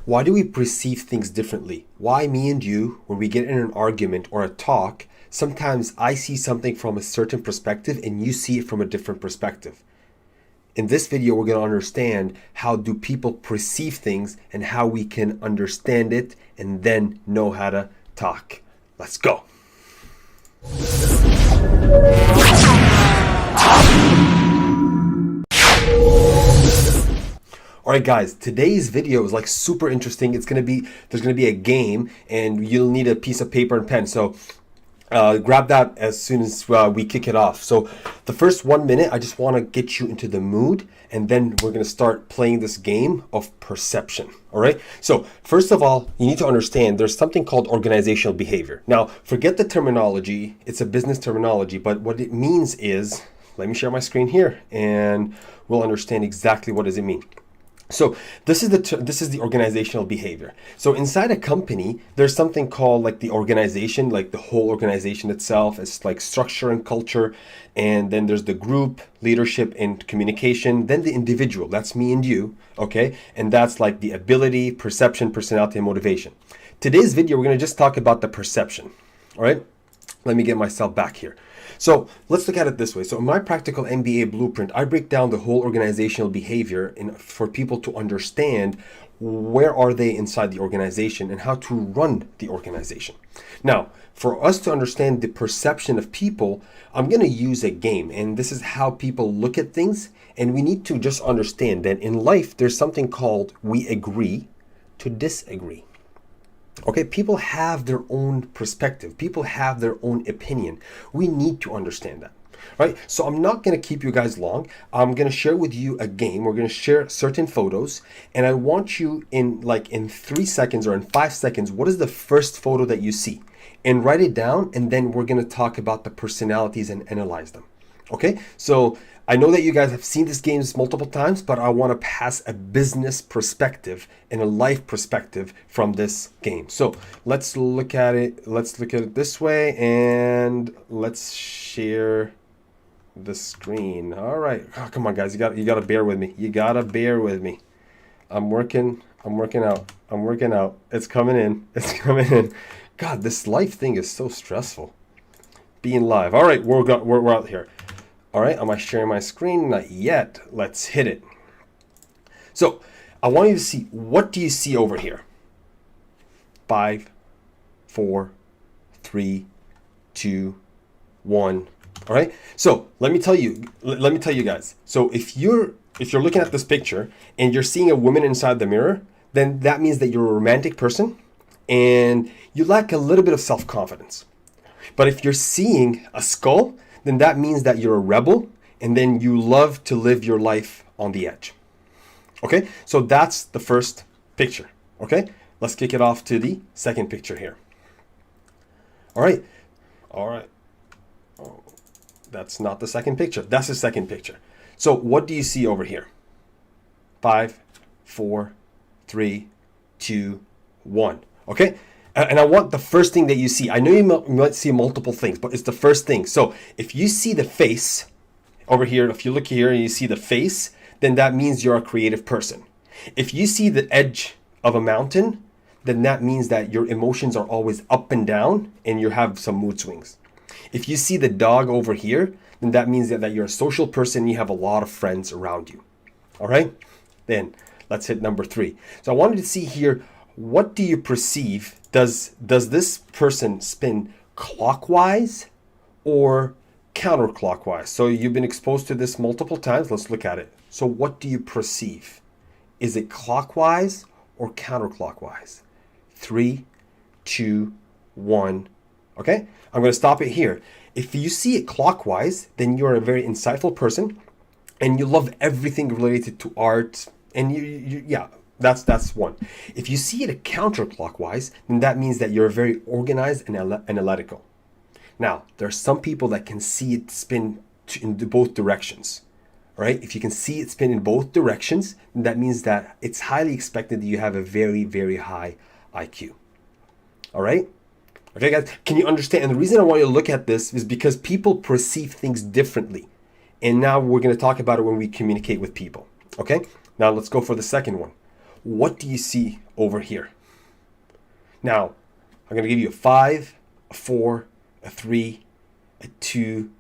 Why do we perceive things differently? Why me and you, when we get in an argument or a talk, sometimes I see something from a certain perspective and you see it from a different perspective. In this video, we're going to understand how do people perceive things and how we can understand it and then know how to talk. Let's go. All right, guys, today's video is like super interesting. There's gonna be a game and you'll need a piece of paper and pen. So grab that as soon as we kick it off. So the first 1 minute, I just wanna get you into the mood and then we're gonna start playing this game of perception, all right? So first of all, you need to understand there's something called organizational behavior. Now, forget the terminology, it's a business terminology, but what it means is, let me share my screen here and we'll understand exactly what does it mean. So this is the organizational behavior. So inside a company, there's something called like the organization, like the whole organization itself. It's like structure and culture. And then there's the group, leadership and communication. Then the individual, that's me and you, okay? And that's like the ability, perception, personality, and motivation. Today's video, we're gonna just talk about the perception, all right? Let me get myself back here. So let's look at it this way. So in my practical MBA blueprint, I break down the whole organizational behavior for people to understand where are they inside the organization and how to run the organization. Now, for us to understand the perception of people, I'm going to use a game, and this is how people look at things. And we need to just understand that in life, there's something called we agree to disagree. Okay, people have their own perspective. People have their own opinion. We need to understand that, right? So I'm not going to keep you guys long. I'm going to share with you a game. We're going to share certain photos, and I want you in 3 seconds or in 5 seconds, what is the first photo that you see? And write it down, and then we're going to talk about the personalities and analyze them. Okay, so I know that you guys have seen this game multiple times, but I want to pass a business perspective and a life perspective from this game. So let's look at it. Let's look at it this way, and let's share the screen. All right, oh, come on, guys, you got to bear with me. You got to bear with me. I'm working out. It's coming in. It's coming in. God, this life thing is so stressful. Being live. All right, we're out here. All right, am I sharing my screen? Not yet. Let's hit it. So I want you to see, what do you see over here? 5, 4, 3, 2, 1. All right. So let me tell you guys. So if you're looking at this picture and you're seeing a woman inside the mirror, then that means that you're a romantic person and you lack a little bit of self-confidence. But if you're seeing a skull, then that means that you're a rebel and then you love to live your life on the edge. Okay, so that's the first picture. Okay, let's kick it off to the second picture here. All right. Oh, that's not the second picture. That's the second picture. So what do you see over here? 5, 4, 3, 2, 1. Okay. And I want the first thing that you see. I know you might see multiple things, but it's the first thing. So if you see the face over here, if you look here and you see the face, then that means you're a creative person. If you see the edge of a mountain, then that means that your emotions are always up and down and you have some mood swings. If you see the dog over here, then that means that you're a social person and you have a lot of friends around you. All right? Then let's hit number 3. So I wanted to see here, what do you perceive? Does this person spin clockwise or counterclockwise? So you've been exposed to this multiple times. Let's look at it. So what do you perceive? Is it clockwise or counterclockwise? 3, 2, 1. Okay, I'm going to stop it here. If you see it clockwise, then you're a very insightful person and you love everything related to art and yeah. That's one. If you see it counterclockwise, then that means that you're very organized and analytical. Now, there are some people that can see it spin in both directions. All right? If you can see it spin in both directions, then that means that it's highly expected that you have a very, very high IQ. All right? Okay, guys, can you understand? And the reason I want you to look at this is because people perceive things differently. And now we're going to talk about it when we communicate with people. Okay? Now let's go for the second one. what do you see over here? Now, I'm going to give you a 5, a 4, a 3, a 2,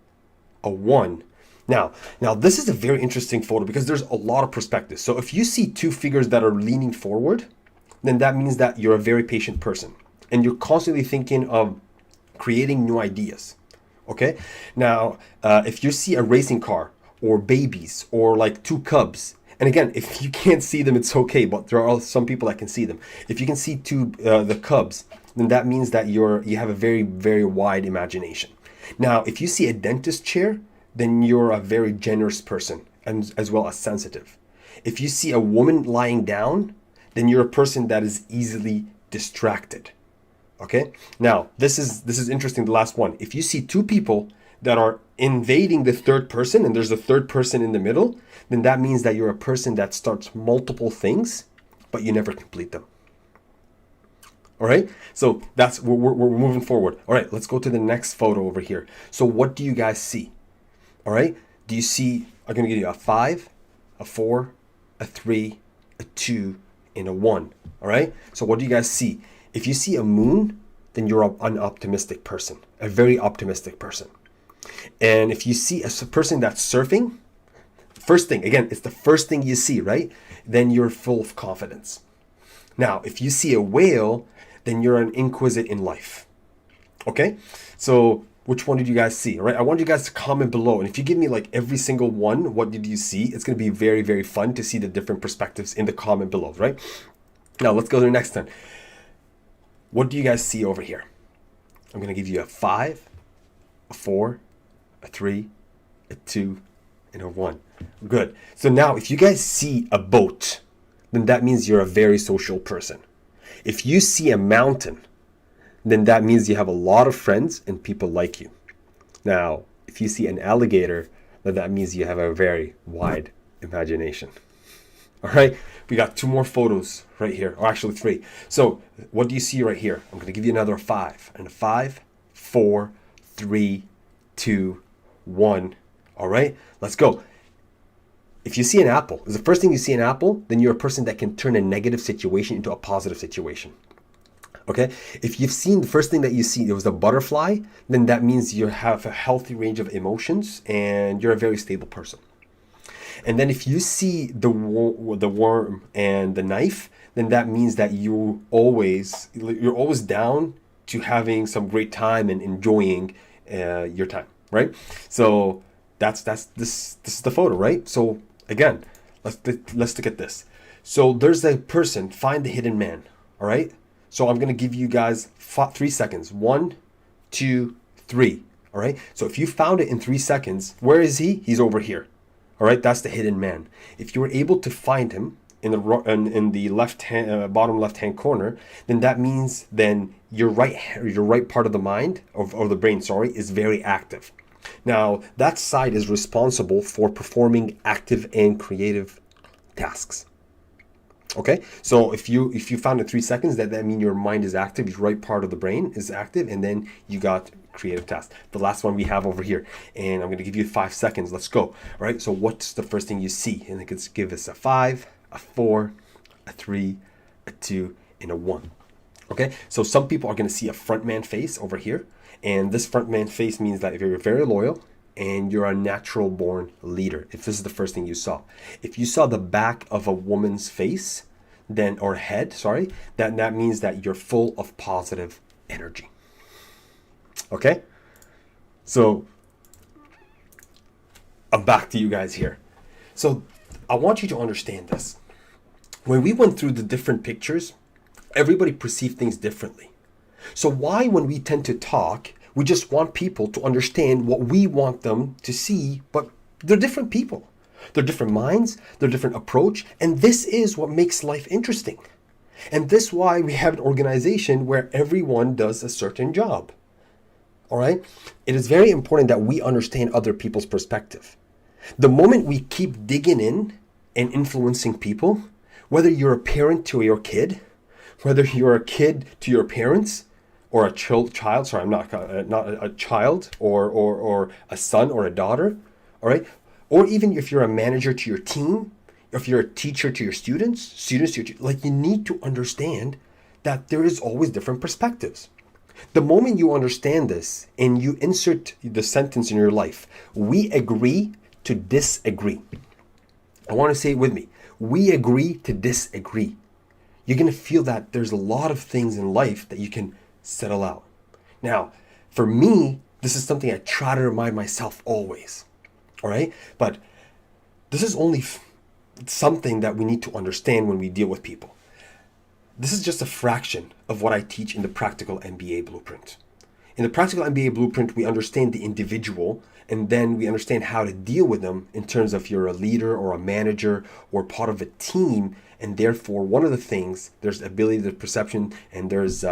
a 1. Now, this is a very interesting photo because there's a lot of perspectives. So if you see two figures that are leaning forward, then that means that you're a very patient person and you're constantly thinking of creating new ideas. Okay. Now, if you see a racing car or babies or like two cubs, and again, if you can't see them, it's okay, but there are some people that can see them. If you can see the cubs, then that means that you have a very, very wide imagination. Now, if you see a dentist chair, then you're a very generous person and as well as sensitive. If you see a woman lying down, then you're a person that is easily distracted. Okay? Now, this is interesting, the last one. If you see two people that are invading the third person and there's a third person in the middle, then that means that you're a person that starts multiple things, but you never complete them. All right, so we're moving forward. All right, let's go to the next photo over here. So what do you guys see? All right, do you see, I'm going to give you a 5, a 4, a 3, a 2, and a 1. All right, so what do you guys see? If you see a moon, then you're an optimistic person, a very optimistic person. And if you see a person that's surfing, first thing, again, it's the first thing you see, right? Then you're full of confidence. Now, if you see a whale, then you're an inquisitive in life. Okay? So which one did you guys see? All right? I want you guys to comment below. And if you give me like every single one, what did you see? It's going to be very, very fun to see the different perspectives in the comment below, right? Now, let's go to the next one. What do you guys see over here? I'm going to give you a 5, a 4, a 3, a 2, and a 1. Good. So now if you guys see a boat, then that means you're a very social person. If you see a mountain, then that means you have a lot of friends and people like you. Now, if you see an alligator, then that means you have a very wide imagination. All right, we got 2 more photos right here, or actually 3. So what do you see right here? I'm going to give you another 5, and a 5, 4, 3, 2, 1. All right, let's go. If you see an apple, is the first thing you see an apple, then you're a person that can turn a negative situation into a positive situation. Okay, if you've seen the first thing that you see, it was a butterfly, then that means you have a healthy range of emotions and you're a very stable person. And then if you see the worm and the knife, then that means that you're always down to having some great time and enjoying your time, right? So this is the photo, right? So again, let's look at this. So there's a person, find the hidden man, all right? So I'm going to give you guys 3 seconds. 1, 2, 3, all right? So if you found it in 3 seconds, where is he? He's over here, all right? That's the hidden man. If you were able to find him in the bottom left-hand corner, then that means then your right part of the mind, or the brain, sorry, is very active. Now, that side is responsible for performing active and creative tasks. Okay, so if you found it 3 seconds, that means your mind is active, your right part of the brain is active, and then you got creative tasks. The last one we have over here, and I'm going to give you 5 seconds. Let's go. All right, so what's the first thing you see? And it could give us a 5, a 4, a 3, a 2, and a 1. Okay, so some people are going to see a front man face over here, and this front man face means that if you're very loyal and you're a natural born leader, if this is the first thing you saw. If you saw the back of a woman's face, then, or head, sorry, that means that you're full of positive energy. Okay, so I'm back to you guys here. So I want you to understand this. When we went through the different pictures, everybody perceived things differently. So why, when we tend to talk, we just want people to understand what we want them to see, but they're different people. They're different minds, they're different approach, and this is what makes life interesting. And this is why we have an organization where everyone does a certain job. All right? It is very important that we understand other people's perspective. The moment we keep digging in and influencing people, whether you're a parent to your kid, whether you're a kid to your parents, or a child, sorry, I'm not a child, or a son or a daughter, all right? Or even if you're a manager to your team, if you're a teacher to your students to your, like, you need to understand that there is always different perspectives. The moment you understand this and you insert the sentence in your life, we agree to disagree. I want to say it with me. We agree to disagree. You're going to feel that there's a lot of things in life that you can settle out. Now, for me, this is something I try to remind myself always. All right? But this is only something that we need to understand when we deal with people. This is just a fraction of what I teach in the Practical MBA Blueprint. In the Practical MBA Blueprint, we understand the individual, and then we understand how to deal with them in terms of you're a leader or a manager or part of a team. And therefore, one of the things, there's ability, there's perception, and there's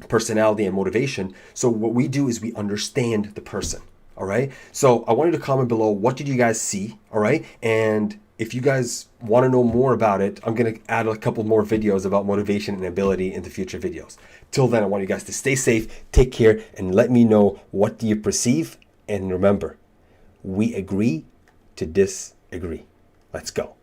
personality and motivation. So what we do is we understand the person. All right. So I want you to comment below, what did you guys see? All right. And if you guys want to know more about it, I'm going to add a couple more videos about motivation and ability in the future videos. Till then, I want you guys to stay safe, take care, and let me know, what do you perceive? And remember, we agree to disagree. Let's go.